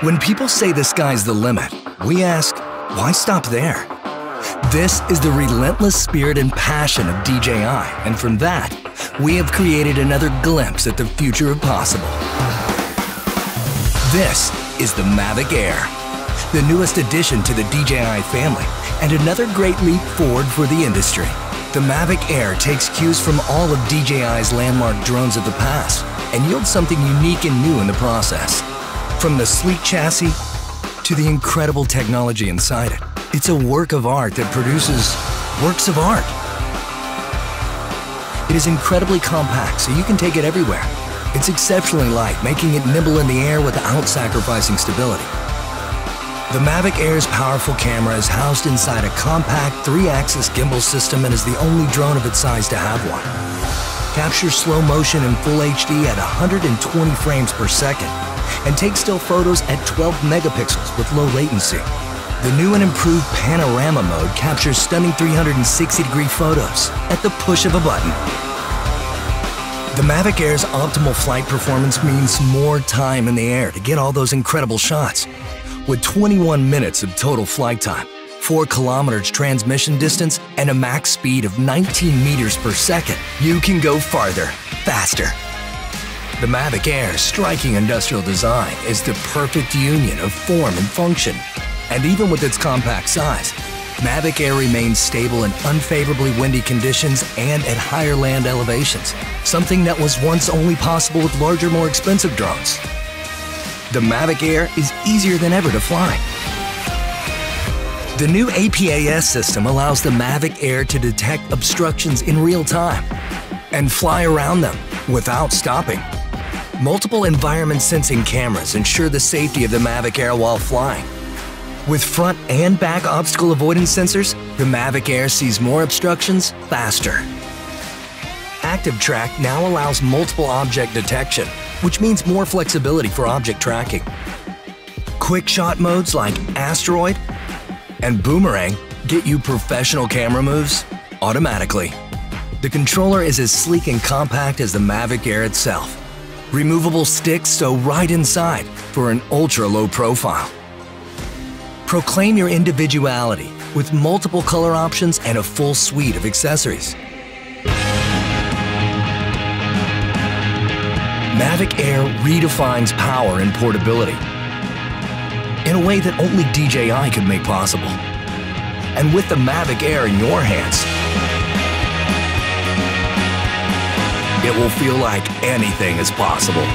When people say the sky's the limit, we ask, why stop there? This is the relentless spirit and passion of DJI, and from that, we have created another glimpse at the future of possible. This is the Mavic Air, the newest addition to the DJI family, and another great leap forward for the industry. The Mavic Air takes cues from all of DJI's landmark drones of the past and yields something unique and new in the process. From the sleek chassis to the incredible technology inside it, it's a work of art that produces works of art. It is incredibly compact, so you can take it everywhere. It's exceptionally light, making it nimble in the air without sacrificing stability. The Mavic Air's powerful camera is housed inside a compact 3-axis gimbal system and is the only drone of its size to have one. Captures slow motion in full HD at 120 frames per second and takes still photos at 12 megapixels with low latency. The new and improved panorama mode captures stunning 360-degree photos at the push of a button. The Mavic Air's optimal flight performance means more time in the air to get all those incredible shots. With 21 minutes of total flight time, 4 kilometers transmission distance, and a max speed of 19 meters per second, you can go farther, faster. The Mavic Air's striking industrial design is the perfect union of form and function. And even with its compact size, Mavic Air remains stable in unfavorably windy conditions and at higher land elevations, something that was once only possible with larger, more expensive drones. The Mavic Air is easier than ever to fly. The new APAS system allows the Mavic Air to detect obstructions in real time and fly around them without stopping. Multiple environment sensing cameras ensure the safety of the Mavic Air while flying. With front and back obstacle avoidance sensors, the Mavic Air sees more obstructions faster. Active Track now allows multiple object detection, which means more flexibility for object tracking. Quick shot modes like Asteroid and Boomerang get you professional camera moves automatically. The controller is as sleek and compact as the Mavic Air itself. Removable sticks sew right inside for an ultra-low profile. Proclaim your individuality with multiple color options and a full suite of accessories. Mavic Air redefines power and portability in a way that only DJI could make possible. And with the Mavic Air in your hands, it will feel like anything is possible.